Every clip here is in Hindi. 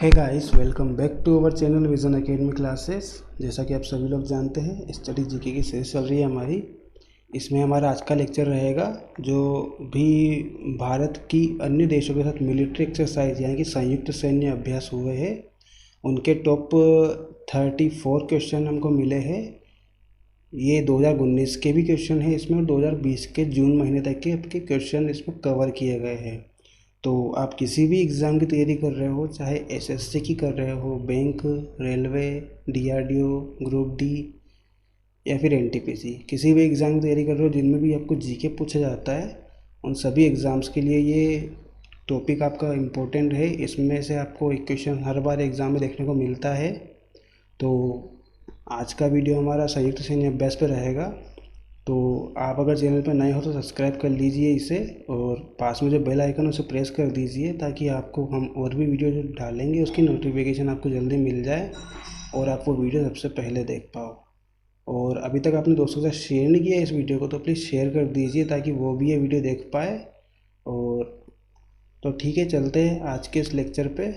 Hey guys, welcome back to our channel Vision Academy Classes. जैसा कि आप सभी लोग जानते हैं, स्टडी जीके की सीरीज चल रही है हमारी। इसमें हमारा आज का लेक्चर रहेगा जो भी भारत की अन्य देशों के साथ मिलिट्री एक्सरसाइज यानी कि संयुक्त सैन्य अभ्यास हुए हैं, उनके टॉप 34 क्वेश्चन हमको मिले हैं। ये 2019 के भी क्वेश्चन है इसमें और 2020 के जून महीने तक के आपके क्वेश्चन इसमें कवर किए गए हैं। तो आप किसी भी एग्ज़ाम की तैयारी कर रहे हो, चाहे एसएससी की कर रहे हो, bank, railway, DRDO, group D या फिर एनटीपीसी, किसी भी एग्ज़ाम की तैयारी कर रहे हो जिनमें भी आपको जीके पूछा जाता है, उन सभी एग्ज़ाम्स के लिए ये टॉपिक आपका इम्पोर्टेंट है। इसमें से आपको एक क्वेश्चन हर बार एग्ज़ाम में देखने को मिलता है। तो आज का वीडियो हमारा संयुक्त सैन्य अभ्यास पर रहेगा। तो आप अगर चैनल पर नए हो तो सब्सक्राइब कर लीजिए इसे, और पास में जो बेल आइकन है उसे प्रेस कर दीजिए ताकि आपको हम और भी वीडियो जो डालेंगे उसकी नोटिफिकेशन आपको जल्दी मिल जाए और आप वो वीडियो सबसे पहले देख पाओ। और अभी तक आपने दोस्तों के साथ शेयर नहीं किया इस वीडियो को तो प्लीज़ शेयर कर दीजिए ताकि वो भी ये वीडियो देख पाए। और तो ठीक है, चलते हैं आज के इस लेक्चर पे।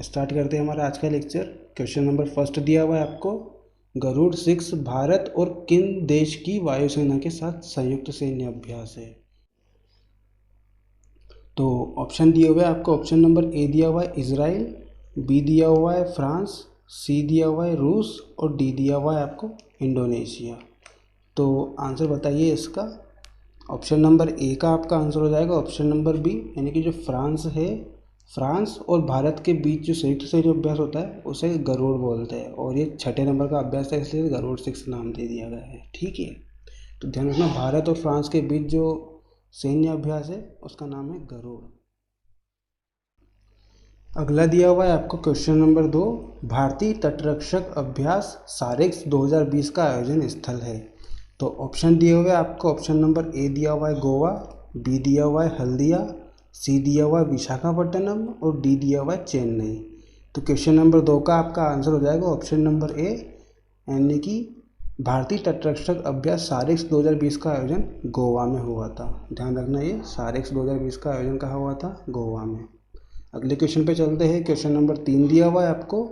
स्टार्ट करते हैं हमारा आज का लेक्चर। क्वेश्चन नंबर फर्स्ट दिया हुआ है आपको, गरुड़ 6 भारत और किन देश की वायुसेना के साथ संयुक्त सैन्य अभ्यास है। तो ऑप्शन दिए हुए हैं आपको। ऑप्शन नंबर ए दिया हुआ है इजराइल, बी दिया हुआ है फ्रांस, सी दिया हुआ है रूस और डी दिया हुआ है आपको इंडोनेशिया। तो आंसर बताइए इसका। ऑप्शन नंबर ए का आपका आंसर हो जाएगा ऑप्शन नंबर बी, यानी कि जो फ्रांस है, फ्रांस और भारत के बीच जो संयुक्त सैन्य अभ्यास होता है उसे गरुड़ बोलते हैं, और ये 6ठे नंबर का अभ्यास है इसलिए गरुड़ 6 नाम दे दिया गया है। ठीक है, तो ध्यान रखना, भारत और फ्रांस के बीच जो सैन्य अभ्यास है उसका नाम है गरुड़। अगला दिया हुआ है आपको क्वेश्चन नंबर 2, भारतीय तटरक्षक अभ्यास सारेक्स 2020 का आयोजन स्थल है। तो ऑप्शन दिए हुए आपको। ऑप्शन नंबर ए दिया हुआ है गोवा, बी दिया हुआ है हल्दिया, सी दिया हुआ है विशाखापट्टनम और डी दिया हुआ है चेन्नई। तो क्वेश्चन नंबर 2 का आपका आंसर हो जाएगा ऑप्शन नंबर ए, यानी कि भारतीय तटरक्षक अभ्यास सारेक्स 2020 का आयोजन गोवा में हुआ था। ध्यान रखना, ये सारेक्स 2020 का आयोजन कहाँ हुआ था? गोवा में। अगले क्वेश्चन पे चलते हैं। क्वेश्चन नंबर 3 दिया हुआ है आपको,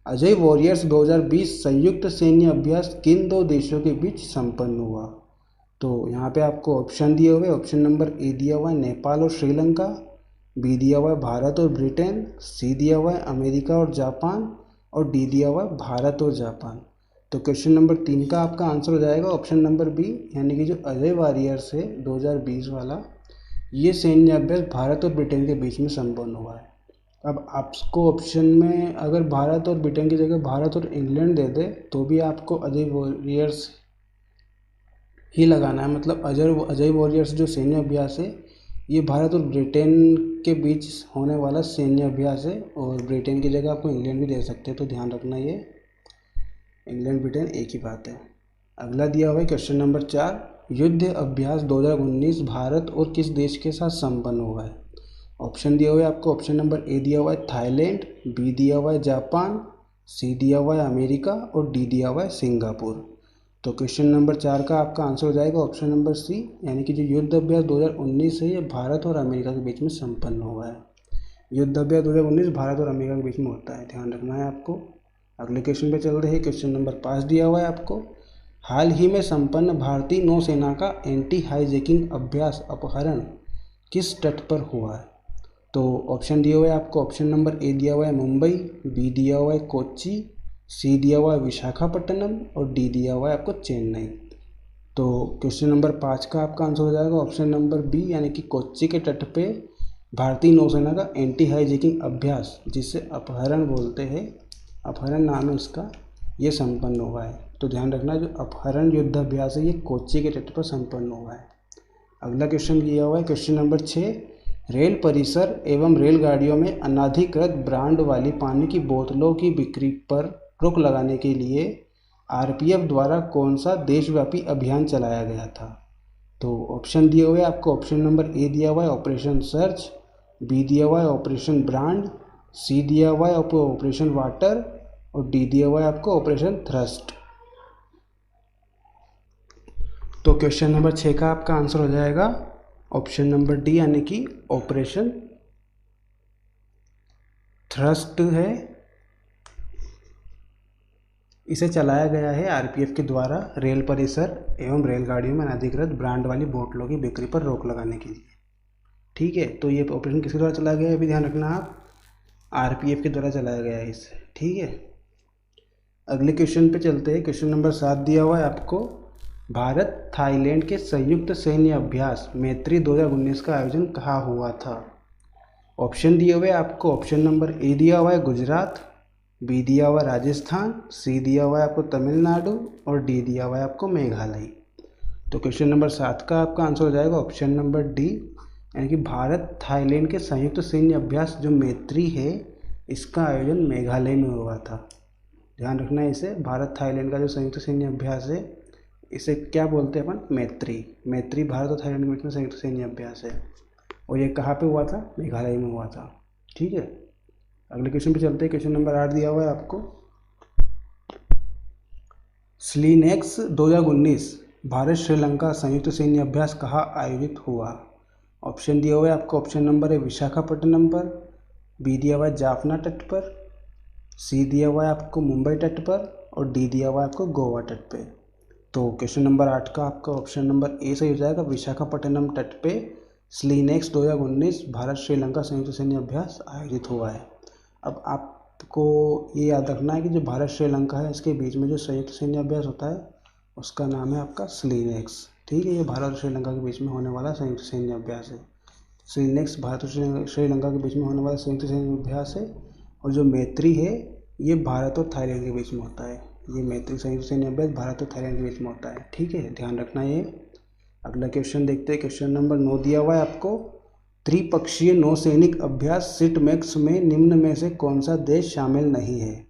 अजय वॉरियर्स 2020 संयुक्त सैन्य अभ्यास किन दो देशों के बीच संपन्न हुआ। तो यहाँ पे आपको ऑप्शन दिए हुए। ऑप्शन नंबर ए दिया हुआ है नेपाल और श्रीलंका, बी दिया हुआ है भारत और ब्रिटेन, सी दिया हुआ है अमेरिका और जापान और डी दिया हुआ है भारत और जापान। तो क्वेश्चन नंबर 3 का आपका आंसर हो जाएगा ऑप्शन नंबर बी, यानी कि जो अजय वॉरियर्स है 2020 वाला, ये सैन्य अभ्यास भारत और ब्रिटेन के बीच में संपन्न हुआ है। अब आपको ऑप्शन में अगर भारत और ब्रिटेन की जगह भारत और इंग्लैंड दे दे तो भी आपको अजय वॉरियर्स ही लगाना है। मतलब अजय वॉरियर्स जो सैन्य अभ्यास है ये भारत और ब्रिटेन के बीच होने वाला सैन्य अभ्यास है, और ब्रिटेन की जगह आपको इंग्लैंड भी दे सकते हैं। तो ध्यान रखना, ये इंग्लैंड ब्रिटेन एक ही बात है। अगला दिया हुआ है क्वेश्चन नंबर 4, युद्ध अभ्यास 2019 भारत और किस देश के साथ संपन्न हुआ है। ऑप्शन दिया हुआ है आपको। ऑप्शन नंबर ए दिया हुआ है थाईलैंड, बी दिया हुआ है जापान, सी दिया हुआ है अमेरिका और डी दिया हुआ है सिंगापुर। तो क्वेश्चन नंबर 4 का आपका आंसर हो जाएगा ऑप्शन नंबर सी, यानी कि जो युद्ध अभ्यास 2019 है ये भारत और अमेरिका के बीच में संपन्न हुआ है। युद्ध अभ्यास 2019 भारत और अमेरिका के बीच में होता है, ध्यान रखना है आपको। अगले क्वेश्चन पे चल रहे हैं। क्वेश्चन नंबर 5 दिया हुआ है आपको, हाल ही में संपन्न भारतीय नौसेना का एंटी हाईजैकिंग अभ्यास अपहरण किस तट पर हुआ है। तो ऑप्शन दिए हुए हैं आपको। ऑप्शन नंबर ए दिया हुआ है मुंबई, बी दिया हुआ है कोच्चि, सी दिया हुआ है विशाखापट्टनम और डी दिया हुआ है आपको चेन्नई। तो क्वेश्चन नंबर 5 का आपका आंसर हो जाएगा ऑप्शन नंबर बी, यानी कि कोच्चि के तट पे भारतीय नौसेना का एंटी हाईजैकिंग अभ्यास, जिसे अपहरण बोलते हैं, अपहरण नाम है इसका, ये संपन्न हुआ है। तो ध्यान रखना, जो अपहरण युद्ध अभ्यास है ये कोच्चि के तट पर संपन्न हुआ है। अगला क्वेश्चन दिया हुआ है क्वेश्चन नंबर 6, रेल परिसर एवं रेलगाड़ियों में अनाधिकृत ब्रांड वाली पानी की बोतलों की बिक्री पर रोक लगाने के लिए आरपीएफ द्वारा कौन सा देशव्यापी अभियान चलाया गया था। तो ऑप्शन दिए हुए आपको। ऑप्शन नंबर ए दिया हुआ है ऑपरेशन सर्च, बी दिया हुआ है ऑपरेशन ब्रांड, सी दिया हुआ है आपको ऑपरेशन वाटर और डी दिया हुआ है आपको ऑपरेशन थ्रस्ट। तो क्वेश्चन नंबर 6 का आपका आंसर हो जाएगा ऑप्शन नंबर डी, यानी कि ऑपरेशन थ्रस्ट है, इसे चलाया गया है आरपीएफ के द्वारा रेल परिसर एवं रेलगाड़ियों में अनधिकृत ब्रांड वाली बोतलों की बिक्री पर रोक लगाने के लिए। ठीक है, तो ये ऑपरेशन किसके द्वारा चलाया गया है, अभी ध्यान रखना आप, आरपीएफ के द्वारा चलाया गया है इसे। ठीक है, अगले क्वेश्चन पे चलते हैं। क्वेश्चन नंबर 7 दिया हुआ है आपको, भारत थाईलैंड के संयुक्त सैन्य अभ्यास मैत्री 2019 का आयोजन कहाँ हुआ था। ऑप्शन दिए हुए आपको, ऑप्शन नंबर ए दिया हुआ है गुजरात, बी दिया हुआ है राजस्थान, सी दिया हुआ है आपको तमिलनाडु और डी दिया हुआ है आपको मेघालय। तो क्वेश्चन नंबर 7 का आपका आंसर हो जाएगा ऑप्शन नंबर डी, यानी कि भारत थाईलैंड के संयुक्त सैन्य अभ्यास जो मैत्री है इसका आयोजन मेघालय में हुआ था। ध्यान रखना है इसे, भारत थाईलैंड का जो संयुक्त सैन्य अभ्यास है इसे क्या बोलते हैं अपन, मैत्री। मैत्री भारत और थाईलैंड के बीच में संयुक्त सैन्य अभ्यास है और ये कहाँ पे हुआ था, मेघालय में हुआ था। ठीक है, अगले क्वेश्चन पे चलते हैं। क्वेश्चन नंबर 8 दिया हुआ है आपको, स्लीनेक्स 2019 भारत श्रीलंका संयुक्त सैन्य अभ्यास कहाँ आयोजित हुआ। ऑप्शन दिया हुआ है आपको, ऑप्शन नंबर ए विशाखापट्टनम पर, बी दिया हुआ है जाफना तट पर, सी दिया हुआ है आपको मुंबई तट पर और डी दिया हुआ है आपको गोवा तट पे। तो क्वेश्चन नंबर 8 का आपका ऑप्शन नंबर ए सही हो जाएगा, विशाखापट्टनम तट पे स्लीनेक्स 2019 भारत श्रीलंका संयुक्त सैन्य अभ्यास आयोजित हुआ है। अब आपको ये याद रखना है कि जो भारत श्रीलंका है इसके बीच में जो संयुक्त सैन्य अभ्यास होता है उसका नाम है आपका स्लीनेक्स। ठीक है, ये भारत और श्रीलंका के बीच में होने वाला संयुक्त सैन्य अभ्यास है। स्लीनेक्स भारत और श्रीलंका के बीच में होने वाला संयुक्त सैन्य अभ्यास है और जो मैत्री है ये भारत और थाईलैंड के बीच में होता है। ये मैत्री संयुक्त सैन्य अभ्यास भारत और थाईलैंड के बीच में होता है। ठीक है, ध्यान रखना ये। अगला क्वेश्चन देखते हैं। क्वेश्चन नंबर 9 दिया हुआ है आपको, त्रिपक्षीय नौसैनिक अभ्यास सिटमैक्स में निम्न में से कौन सा देश शामिल नहीं है।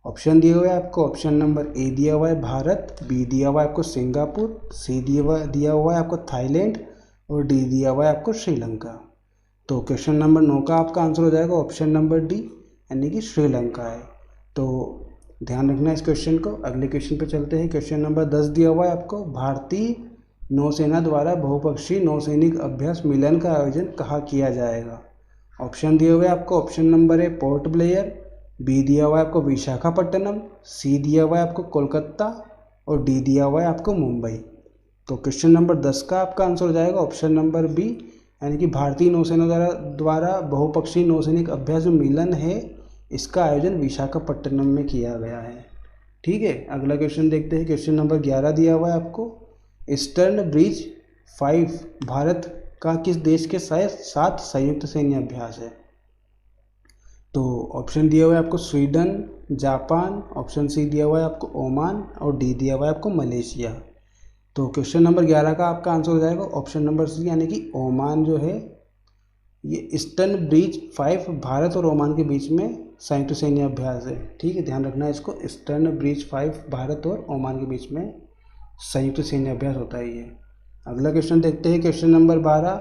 ऑप्शन दिए हुए हैं आपको, ऑप्शन नंबर ए दिया हुआ है भारत, बी दिया हुआ है आपको सिंगापुर, सी दिया हुआ है आपको थाईलैंड और डी दिया हुआ है आपको श्रीलंका। तो क्वेश्चन नंबर 9 का आपका आंसर हो जाएगा ऑप्शन नंबर डी, यानी कि श्रीलंका है। तो ध्यान रखना इस क्वेश्चन को। अगले क्वेश्चन पे चलते हैं। क्वेश्चन नंबर 10 दिया हुआ है आपको, भारतीय नौसेना द्वारा बहुपक्षीय नौसैनिक अभ्यास मिलन का आयोजन कहाँ किया जाएगा। ऑप्शन दिए हुए आपको, option number A Port Blair, B दिया हुआ है आपको विशाखापट्टनम, सी दिया हुआ है आपको कोलकाता और डी दिया हुआ है आपको मुंबई। तो क्वेश्चन नंबर 10 का आपका आंसर हो जाएगा ऑप्शन नंबर बी, यानी कि भारतीय नौसेना द्वारा बहुपक्षीय नौसैनिक अभ्यास जो मिलन है इसका आयोजन विशाखापट्टनम में किया गया है। ठीक है, अगला क्वेश्चन देखते हैं। क्वेश्चन नंबर 11 दिया हुआ है आपको, ईस्टर्न ब्रिज 5 भारत का किस देश के साथ संयुक्त सैन्य अभ्यास है। तो ऑप्शन दिया हुआ है आपको स्वीडन, जापान, ऑप्शन सी दिया हुआ है आपको ओमान और डी दिया हुआ है आपको मलेशिया। तो क्वेश्चन नंबर 11 का आपका आंसर हो जाएगा ऑप्शन नंबर सी, यानी कि ओमान जो है ये ईस्टर्न ब्रिज 5 भारत और ओमान के बीच में संयुक्त सैन्य अभ्यास है। ठीक है, ध्यान रखना है इसको, ईस्टर्न ब्रिज 5 भारत और ओमान के बीच में संयुक्त सैन्य अभ्यास होता है ये। अगला क्वेश्चन देखते हैं। क्वेश्चन नंबर 12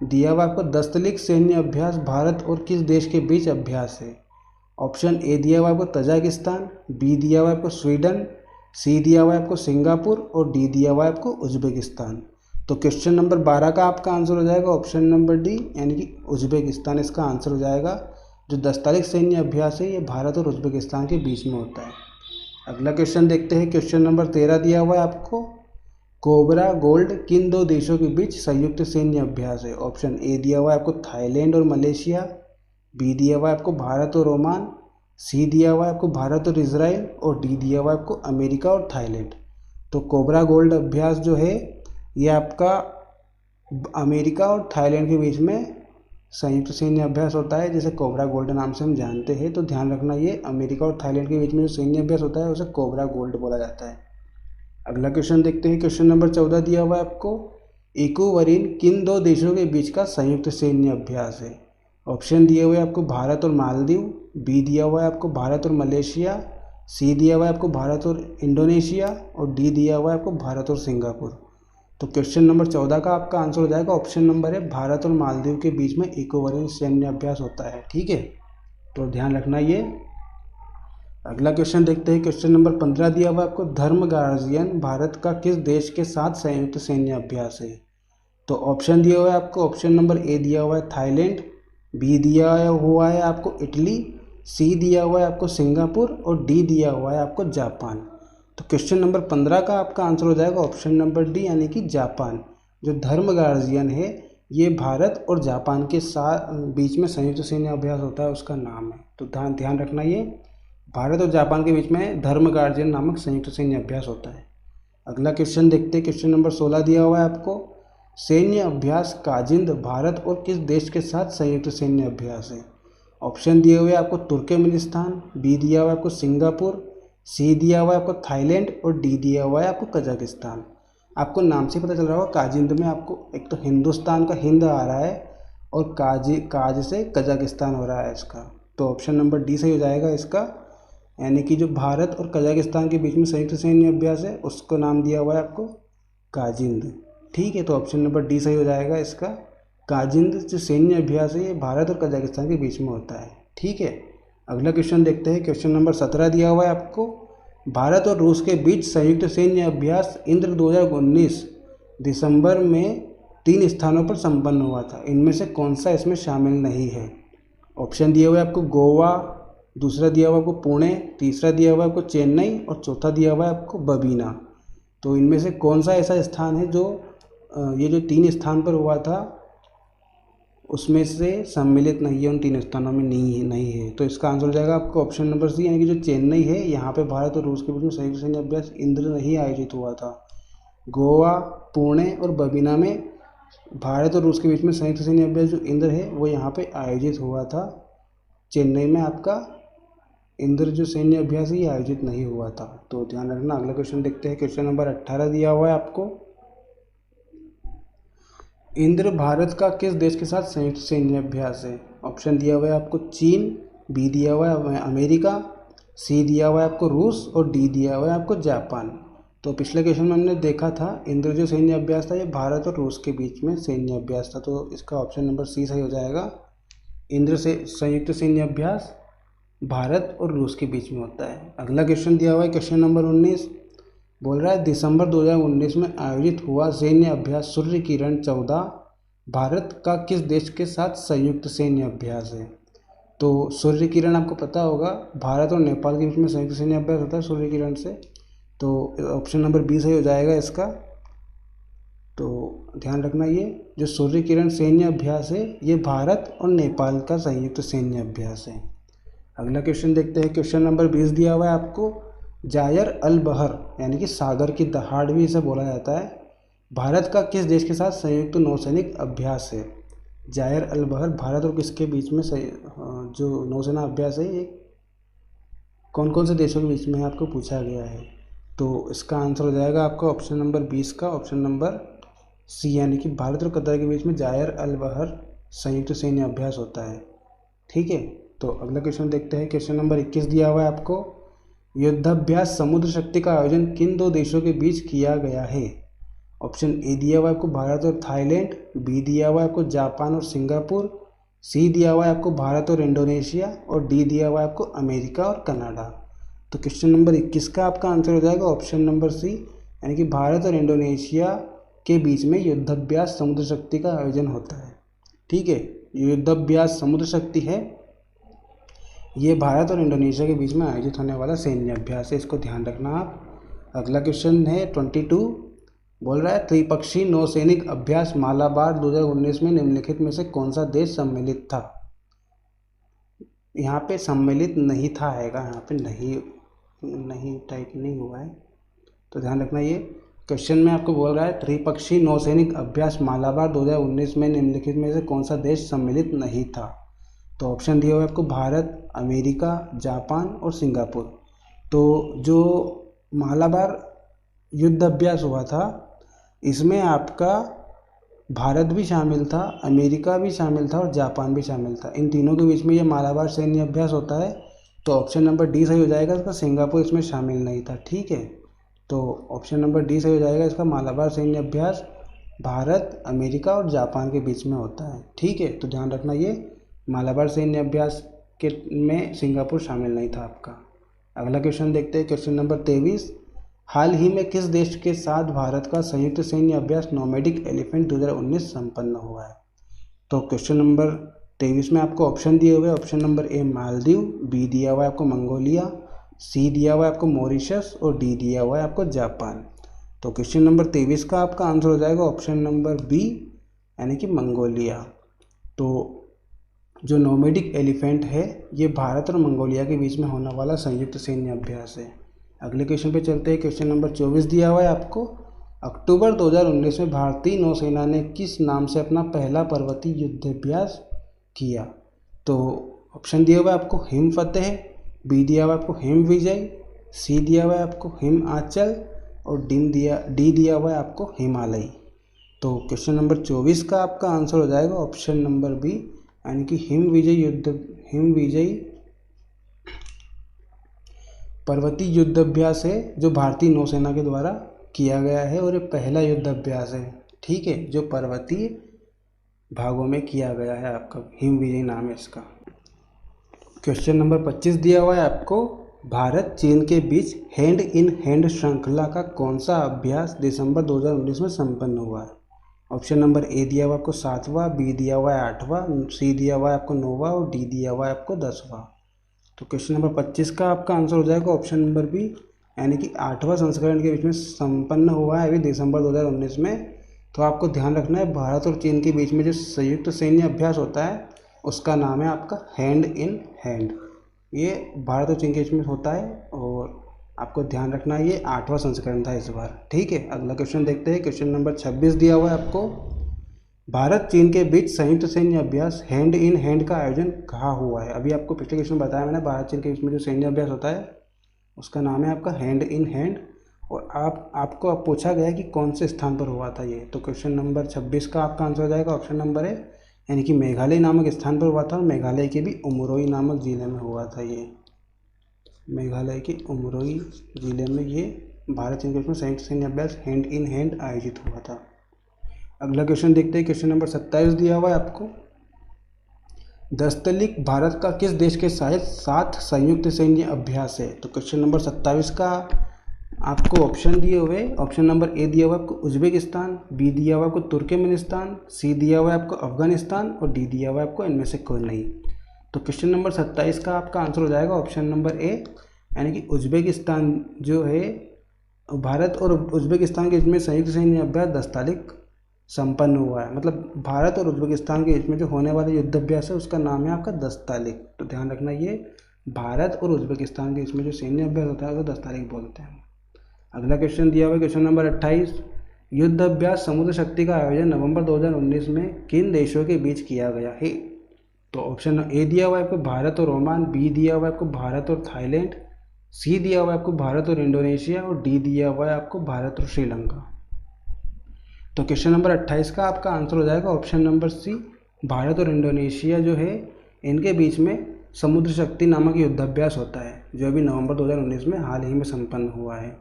दिया हुआ आपको, दस्तलिक सैन्य अभ्यास भारत और किस देश के बीच अभ्यास है। ऑप्शन ए दिया हुआ आपको तजाकिस्तान, बी दिया हुआ आपको स्वीडन, सी दिया हुआ आपको सिंगापुर और डी दिया हुआ आपको उज्बेकिस्तान। तो क्वेश्चन नंबर 12 का आपका आंसर हो जाएगा ऑप्शन नंबर डी, यानी कि उज्बेकिस्तान इसका आंसर हो जाएगा। जो दस्तलिक सैन्य अभ्यास है ये भारत और उज्बेकिस्तान के बीच में होता है। अगला क्वेश्चन देखते हैं। क्वेश्चन नंबर 13 दिया हुआ है आपको, कोबरा गोल्ड किन दो देशों के बीच संयुक्त सैन्य अभ्यास है। ऑप्शन ए दिया हुआ है आपको थाईलैंड और मलेशिया, बी दिया हुआ है आपको भारत और ओमान, सी दिया हुआ है आपको भारत और इजराइल और डी दिया हुआ है आपको अमेरिका और थाईलैंड। तो कोबरा गोल्ड अभ्यास जो है ये आपका अमेरिका और थाईलैंड के बीच में संयुक्त सैन्य अभ्यास होता है, जिसे कोबरा गोल्ड नाम से हम जानते हैं। तो ध्यान रखना ये अमेरिका और थाईलैंड के बीच में जो सैन्य अभ्यास होता है उसे कोबरा गोल्ड बोला जाता है। अगला क्वेश्चन देखते हैं। क्वेश्चन नंबर 14 दिया हुआ है आपको, इकोवरीन किन दो देशों के बीच का संयुक्त सैन्य अभ्यास है। ऑप्शन दिए हुए आपको भारत और मालदीव, बी दिया हुआ है आपको भारत और मलेशिया, सी दिया हुआ है आपको भारत और इंडोनेशिया और डी दिया हुआ है आपको भारत और सिंगापुर। तो क्वेश्चन नंबर 14 का आपका आंसर हो जाएगा ऑप्शन नंबर है भारत और मालदीव के बीच में इकोवरीन सैन्य अभ्यास होता है। ठीक है, तो ध्यान रखना ये। अगला क्वेश्चन देखते हैं। क्वेश्चन नंबर 15 दिया हुआ आपको, धर्म गार्जियन भारत का किस देश के साथ संयुक्त सैन्य अभ्यास है। तो ऑप्शन दिया हुआ है आपको, ऑप्शन नंबर ए दिया हुआ है थाईलैंड, बी दिया हुआ है आपको इटली सी दिया हुआ है आपको सिंगापुर और डी दिया हुआ है आपको जापान। तो क्वेश्चन नंबर 15 का आपका आंसर हो जाएगा ऑप्शन नंबर डी यानी कि जापान। जो धर्म गार्जियन है ये भारत और जापान के साथ बीच में संयुक्त सैन्य अभ्यास होता है, उसका नाम है। तो ध्यान रखना, ये भारत और जापान के बीच में धर्म गार्जियन नामक संयुक्त सैन्य अभ्यास होता है। अगला क्वेश्चन देखते हैं, क्वेश्चन नंबर 16 दिया हुआ है आपको, सैन्य अभ्यास काजिंद भारत और किस देश के साथ संयुक्त सैन्य अभ्यास है। ऑप्शन दिए हुए आपको तुर्कमेनिस्तान, बी दिया हुआ है आपको सिंगापुर, सी दिया हुआ है आपको थाईलैंड और डी दिया हुआ है आपको कजाकिस्तान। आपको नाम से पता चल रहा होगा काजिंद में आपको एक तो हिंदुस्तान का हिंद आ रहा है और काज से कजाकिस्तान हो रहा है इसका। तो ऑप्शन नंबर डी सही हो जाएगा इसका, यानी कि जो भारत और कजाकिस्तान के बीच में संयुक्त सैन्य अभ्यास है उसको नाम दिया हुआ है आपको काजिंद। ठीक है, तो ऑप्शन नंबर डी सही हो जाएगा इसका। काजिंद जो सैन्य अभ्यास है ये भारत और कजाकिस्तान के बीच में होता है। ठीक है, अगला क्वेश्चन देखते हैं, क्वेश्चन नंबर 17 दिया हुआ है आपको, भारत और रूस के बीच संयुक्त सैन्य अभ्यास इंद्र 2019 दिसंबर में 3 स्थानों पर संपन्न हुआ था, इनमें से कौन सा इसमें शामिल नहीं है। ऑप्शन दिए हुए आपको गोवा, दूसरा दिया हुआ आपको पुणे, तीसरा दिया हुआ आपको चेन्नई और चौथा दिया हुआ है आपको बबीना। तो इनमें से कौन सा ऐसा स्थान है जो ये जो 3 स्थान पर हुआ था उसमें से सम्मिलित नहीं है, उन 3 स्थानों में नहीं है। तो इसका आंसर हो जाएगा आपको ऑप्शन नंबर सी, यानी कि जो चेन्नई है यहाँ पे भारत और रूस के बीच में संयुक्त सैन्य अभ्यास इंद्र नहीं आयोजित हुआ था। गोवा, पुणे और बबीना में भारत और रूस के बीच में संयुक्त सैन्य अभ्यास जो इंद्र है वो यहाँ पे आयोजित हुआ था। चेन्नई में आपका इंद्र जो सैन्य अभ्यास है ये आयोजित नहीं हुआ था। तो ध्यान रखना। अगला क्वेश्चन देखते हैं, क्वेश्चन नंबर 18 दिया हुआ है आपको, इंद्र भारत का किस देश के साथ संयुक्त सैन्य अभ्यास है। ऑप्शन दिया हुआ है आपको चीन, बी दिया हुआ है अमेरिका, सी दिया हुआ है आपको रूस और डी दिया हुआ है आपको जापान। तो पिछले क्वेश्चन में हमने देखा था इंद्र जो सैन्य अभ्यास था ये भारत और रूस के बीच में सैन्य अभ्यास था, तो इसका ऑप्शन नंबर सी सही हो जाएगा। इंद्र से संयुक्त सैन्य अभ्यास भारत और रूस के बीच में होता है। अगला क्वेश्चन दिया हुआ है क्वेश्चन नंबर 19, बोल रहा है दिसंबर 2019 में आयोजित हुआ सैन्य अभ्यास सूर्य किरण 14 भारत का किस देश के साथ संयुक्त सैन्य अभ्यास है। तो सूर्य किरण आपको पता होगा भारत और नेपाल के बीच में संयुक्त सैन्य अभ्यास होता है सूर्य किरण से। तो ऑप्शन नंबर बी सही हो जाएगा इसका। तो ध्यान रखना, ये जो सूर्य किरण सैन्य अभ्यास है ये भारत और नेपाल का संयुक्त सैन्य अभ्यास है। अगला क्वेश्चन देखते हैं, क्वेश्चन नंबर 20 दिया हुआ है आपको, जायर अल बहर यानी कि सागर की दहाड़ भी इसे बोला जाता है, भारत का किस देश के साथ संयुक्त नौसैनिक अभ्यास है। जायर अल बहर भारत और किसके बीच में जो नौसेना अभ्यास है ये कौन कौन से देशों के बीच में है आपको पूछा गया है। तो इसका आंसर हो जाएगा आपका ऑप्शन नंबर 20 का, ऑप्शन नंबर सी, यानी कि भारत और कतर के बीच में जायर अल बहर संयुक्त सैन्य अभ्यास होता है। ठीक है, तो अगला क्वेश्चन देखते हैं, क्वेश्चन नंबर 21 दिया हुआ है आपको, युद्धाभ्यास समुद्र शक्ति का आयोजन किन 2 देशों के बीच किया गया है। ऑप्शन ए दिया हुआ है आपको भारत और थाईलैंड, बी दिया हुआ है आपको जापान और सिंगापुर, सी दिया हुआ है आपको भारत और इंडोनेशिया और डी दिया हुआ है आपको अमेरिका और कनाडा। तो क्वेश्चन नंबर 21 का आपका आंसर हो जाएगा ऑप्शन नंबर सी, यानी कि भारत और इंडोनेशिया के बीच में युद्धाभ्यास समुद्र शक्ति का आयोजन होता है। ठीक है, युद्धाभ्यास समुद्र शक्ति है ये भारत और इंडोनेशिया के बीच में आयोजित होने वाला सैन्य अभ्यास है, इसको ध्यान रखना आप। अगला क्वेश्चन है 22, बोल रहा है त्रिपक्षीय नौसैनिक अभ्यास मालाबार 2019 में निम्नलिखित में से कौन सा देश सम्मिलित था। यहाँ पे सम्मिलित नहीं था आएगा, यहाँ पे नहीं टाइप नहीं हुआ है, तो ध्यान रखना। ये क्वेश्चन में आपको बोल रहा है त्रिपक्षीय नौसैनिक अभ्यास मालाबार 2019 में निम्नलिखित में से कौन सा देश सम्मिलित नहीं था। तो ऑप्शन दिया हुआ है आपको भारत, अमेरिका, जापान और सिंगापुर। तो जो मालाबार युद्ध अभ्यास हुआ था इसमें आपका भारत भी शामिल था, अमेरिका भी शामिल था और जापान भी शामिल था। इन तीनों के बीच में ये मालाबार सैन्य अभ्यास होता है। तो ऑप्शन नंबर डी सही हो जाएगा इसका, सिंगापुर इसमें शामिल नहीं था। ठीक है, तो ऑप्शन नंबर डी सही हो जाएगा इसका, मालाबार सैन्य अभ्यास भारत, अमेरिका और जापान के बीच में होता है। ठीक है, तो ध्यान रखना, ये मालाबार सैन्य अभ्यास के में सिंगापुर शामिल नहीं था आपका। अगला क्वेश्चन देखते हैं, क्वेश्चन नंबर 23, हाल ही में किस देश के साथ भारत का संयुक्त सैन्य अभ्यास नोमैडिक एलिफेंट 2019 संपन्न हुआ है। तो क्वेश्चन नंबर 23 में आपको ऑप्शन दिए हुए, option number A Maldives, B दिया हुआ है आपको मंगोलिया, सी दिया हुआ है आपको मॉरिशस और डी दिया हुआ है आपको जापान। तो क्वेश्चन नंबर 23 का आपका आंसर हो जाएगा ऑप्शन नंबर बी यानी कि मंगोलिया। तो जो नोमैडिक एलिफेंट है ये भारत और मंगोलिया के बीच में होने वाला संयुक्त सैन्य अभ्यास है। अगले क्वेश्चन पे चलते हैं। क्वेश्चन नंबर 24 दिया हुआ है आपको, अक्टूबर 2019 में भारतीय नौसेना ने किस नाम से अपना पहला पर्वतीय युद्धाभ्यास किया? तो ऑप्शन दिया हुआ है आपको हिम फतेह, बी दिया हुआ है आपको हिम विजय, सी दिया हुआ है आपको हिम आंचल और डी दिया हुआ है आपको हिमालय। तो क्वेश्चन नंबर 24 का आपका आंसर हो जाएगा ऑप्शन नंबर बी यानी कि हिम विजय पर्वतीय युद्धाभ्यास है जो भारतीय नौसेना के द्वारा किया गया है और ये पहला युद्धाभ्यास है, ठीक है, जो पर्वतीय भागों में किया गया है। आपका हिम विजय नाम है इसका। क्वेश्चन नंबर 25 दिया हुआ है आपको, भारत चीन के बीच हैंड इन हैंड श्रृंखला का कौन सा अभ्यास दिसंबर 2019 में संपन्न हुआ है? ऑप्शन नंबर ए दिया हुआ आपको 7वां, बी दिया हुआ है 8वां, सी दिया हुआ है आपको 9वां और डी दिया हुआ है आपको 10वां। तो क्वेश्चन नंबर 25 का आपका आंसर हो जाएगा ऑप्शन नंबर बी यानी कि 8वां संस्करण के बीच में संपन्न हुआ है अभी दिसंबर 2019 में। तो आपको ध्यान रखना है भारत और चीन के बीच में जो संयुक्त सैन्य अभ्यास होता है उसका नाम है आपका हैंड इन हैंड। ये भारत और चीन के बीच में होता है और आपको ध्यान रखना है ये 8वां संस्करण था इस बार, ठीक है। अगला क्वेश्चन देखते हैं। क्वेश्चन नंबर 26 दिया हुआ है आपको, भारत चीन के बीच संयुक्त सैन्य अभ्यास हैंड इन हैंड का आयोजन कहाँ हुआ है? अभी आपको पिछले क्वेश्चन बताया मैंने, भारत चीन के बीच में जो सैन्य अभ्यास होता है उसका नाम है आपका हैंड इन हैंड। और आपको अब पूछा गया है कि कौन से स्थान पर हुआ था ये। तो क्वेश्चन नंबर 26 का आपका आंसर हो जाएगा ऑप्शन नंबर ए यानी कि मेघालय नामक स्थान पर हुआ था और मेघालय के भी उमरोई नामक ज़िले में हुआ था ये। मेघालय के उमरोई ज़िले में ये भारत चीन के बीच में संयुक्त सैन्य अभ्यास हैंड इन हैंड आयोजित हुआ था। अगला क्वेश्चन देखते हैं। क्वेश्चन नंबर 27 दिया हुआ है आपको, दस्तलिक भारत का किस देश के साथ संयुक्त सैन्य अभ्यास है? तो क्वेश्चन नंबर 27 का आपको ऑप्शन दिए हुए, ऑप्शन नंबर ए दिया हुआ आपको उज्बेकिस्तान, बी दिया हुआ आपको तुर्कमेनिस्तान, सी दिया हुआ आपको अफगानिस्तान और डी दिया हुआ आपको इनमें से कोई नहीं। तो क्वेश्चन नंबर 27 का आपका आंसर हो जाएगा ऑप्शन नंबर ए यानी कि उज्बेकिस्तान जो है, भारत और उज्बेकिस्तान के बीच में संयुक्त सैन्य अभ्यास दस्तालिक संपन्न हुआ है। मतलब भारत और उज्बेकिस्तान के बीच में जो होने वाला युद्धाभ्यास है उसका नाम है आपका दस्तालिक। तो ध्यान रखना ये भारत और उज्बेकिस्तान के बीच में जो सैन्य अभ्यास होता है उसे दस्तालिक बोलते हैं। अगला क्वेश्चन दिया हुआ है क्वेश्चन नंबर 28, युद्ध अभ्यास समुद्र शक्ति का आयोजन नवंबर 2019 में किन देशों के बीच किया गया है? तो ऑप्शन ए दिया हुआ है आपको भारत और ओमान, बी दिया हुआ है आपको भारत और थाईलैंड, सी दिया हुआ है आपको भारत और इंडोनेशिया और डी दिया हुआ है आपको भारत और श्रीलंका। तो क्वेश्चन नंबर 28 का आपका आंसर हो जाएगा ऑप्शन नंबर सी, भारत और इंडोनेशिया जो है इनके बीच में समुद्र शक्ति नामक युद्धाभ्यास होता है जो अभी नवंबर 2019 में हाल ही में संपन्न हुआ है,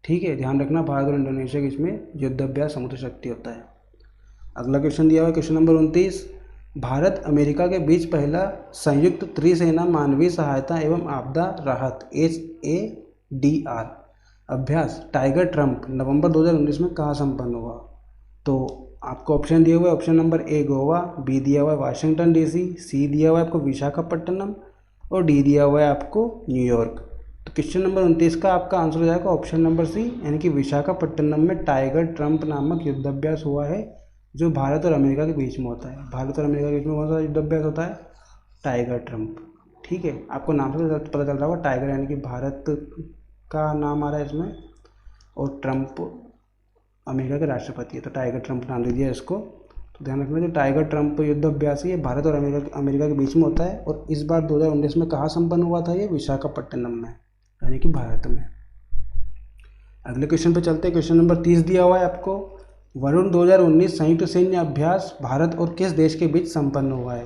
ठीक है। ध्यान रखना भारत और इंडोनेशिया के बीच में युद्धाभ्यास समुद्र शक्ति होता है। अगला क्वेश्चन दिया हुआ है क्वेश्चन नंबर 29, भारत अमेरिका के बीच पहला संयुक्त त्रिसेना मानवीय सहायता एवं आपदा राहत HADR अभ्यास टाइगर ट्रम्प नवंबर 2019 में कहाँ संपन्न हुआ? तो आपको ऑप्शन दिए हुए, option number A Goa, B दिया हुआ है वाशिंगटन DC, सी दिया हुआ है आपको विशाखापट्टनम और डी दिया हुआ है आपको न्यूयॉर्क। तो क्वेश्चन नंबर 29 का आपका आंसर हो जाएगा ऑप्शन नंबर सी यानी कि विशाखापट्टनम में टाइगर ट्रम्प नामक युद्धाभ्यास हुआ है जो भारत और अमेरिका के बीच में होता है। भारत और अमेरिका के बीच में कौन सा युद्धाभ्यास होता है? टाइगर ट्रम्प, ठीक है। आपको नाम से पता चल रहा होगा टाइगर यानी कि भारत का नाम आ रहा है इसमें और ट्रम्प अमेरिका के राष्ट्रपति है, तो टाइगर ट्रम्प नाम दे दिया इसको। तो ध्यान रखना जो टाइगर ट्रम्प युद्धाभ्यास है ये भारत और अमेरिका के बीच में होता है और इस बार 2019 में कहाँ संपन्न हुआ था? ये विशाखापट्टनम में यानी कि भारत में। अगले क्वेश्चन पे चलते हैं। क्वेश्चन नंबर 30 दिया हुआ है आपको, वरुण 2019 संयुक्त सैन्य अभ्यास भारत और किस देश के बीच संपन्न हुआ है?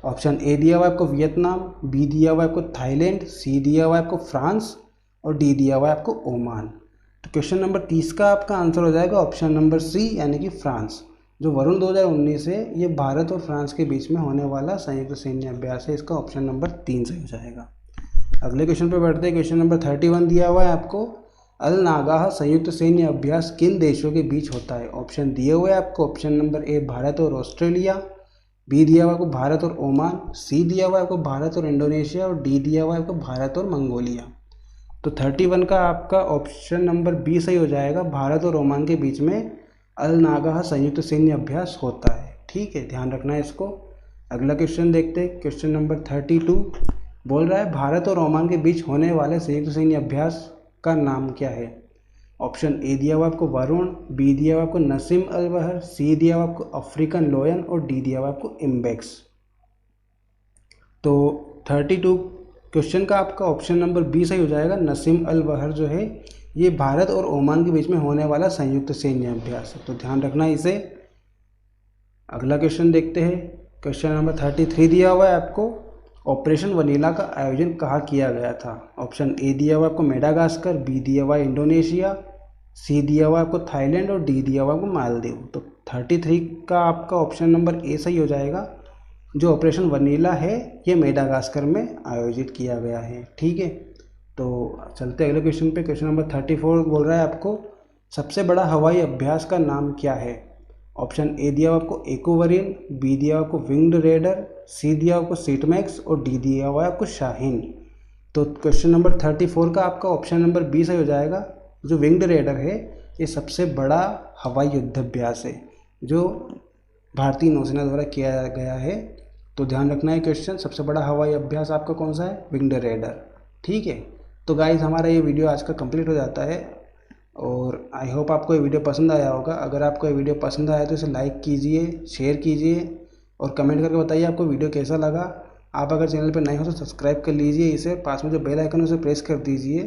ऑप्शन ए दिया हुआ है आपको वियतनाम, बी दिया हुआ है आपको थाईलैंड, सी दिया हुआ है आपको फ्रांस और डी दिया हुआ है आपको ओमान। तो क्वेश्चन नंबर 30 का आपका आंसर हो जाएगा ऑप्शन नंबर सी यानी कि फ्रांस। जो वरुण 2019 है ये भारत और फ्रांस के बीच में होने वाला संयुक्त सैन्य अभ्यास है, इसका ऑप्शन नंबर 3 सही हो जाएगा। अगले क्वेश्चन पे बढ़ते हैं। क्वेश्चन नंबर 31 दिया हुआ है आपको, अल नागाह संयुक्त सैन्य अभ्यास किन देशों के बीच होता है? ऑप्शन दिए हुए हैं आपको, ऑप्शन नंबर ए भारत और ऑस्ट्रेलिया, बी दिया हुआ आपको भारत और ओमान, सी दिया हुआ आपको भारत और इंडोनेशिया और डी दिया हुआ आपको भारत और मंगोलिया। तो 31 का आपका ऑप्शन नंबर बी सही हो जाएगा। भारत और ओमान के बीच में अल नागाह संयुक्त सैन्य अभ्यास होता है। ठीक है, ध्यान रखना है इसको। अगला क्वेश्चन देखते हैं। क्वेश्चन नंबर 32 बोल रहा है भारत और ओमान के बीच होने वाले संयुक्त सैन्य अभ्यास का नाम क्या है। ऑप्शन ए दिया हुआ आपको वरुण, बी दिया हुआ आपको नसीम अल बहर, सी दिया हुआ आपको अफ्रीकन लोयन और डी दिया हुआ आपको इम्बेक्स। तो 32 क्वेश्चन का आपका ऑप्शन नंबर बी सही हो जाएगा। नसीम अल बहर जो है ये भारत और ओमान के बीच में होने वाला संयुक्त सैन्य अभ्यास है, तो ध्यान रखना इसे। अगला क्वेश्चन देखते हैं। क्वेश्चन नंबर 33 दिया हुआ है आपको ऑपरेशन वनीला का आयोजन कहाँ किया गया था। ऑप्शन ए दिया हुआ आपको मेडागास्कर, बी दिया हुआ इंडोनेशिया, सी दिया हुआ आपको थाईलैंड और डी दिया हुआ आपको मालदीव। तो 33 का आपका ऑप्शन नंबर ए सही हो जाएगा। जो ऑपरेशन वनीला है ये मेडागास्कर में आयोजित किया गया है। ठीक है, तो चलते अगले क्वेश्चन पे। क्वेश्चन नंबर 34 बोल रहा है आपको सबसे बड़ा हवाई अभ्यास का नाम क्या है। ऑप्शन ए दिया हुआ आपको एकोवरीन, बी दिया हुआ आपको विंग्ड रेडर, सी दिया हुआ आपको सीटमैक्स और डी दिया हुआ आपको शाहीन। तो क्वेश्चन नंबर 34 का आपका ऑप्शन नंबर बी सही हो जाएगा। जो विंग्ड रेडर है ये सबसे बड़ा हवाई युद्धाभ्यास है जो भारतीय नौसेना द्वारा किया गया है। तो ध्यान रखना है क्वेश्चन, सबसे बड़ा हवाई अभ्यास आपका कौन सा है, विंग्ड रेडर। ठीक है, तो गाइज हमारा ये वीडियो आज का कंप्लीट हो जाता है और आई होप आपको ये वीडियो पसंद आया होगा। अगर आपको ये वीडियो पसंद आया तो इसे लाइक कीजिए, शेयर कीजिए और कमेंट करके बताइए आपको वीडियो कैसा लगा। आप अगर चैनल पर नए हो तो सब्सक्राइब कर लीजिए इसे, पास में जो बेल आइकन है उसे प्रेस कर दीजिए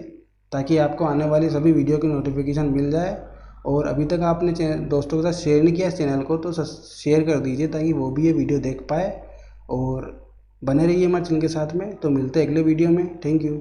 ताकि आपको आने वाली सभी वीडियो की नोटिफिकेशन मिल जाए। और अभी तक आपने दोस्तों के साथ शेयर नहीं किया इस चैनल को तो शेयर कर दीजिए ताकि वो भी ये वीडियो देख पाए और बने रहिए हमारे चैनल के साथ में। तो मिलते हैं अगले वीडियो में। Thank you.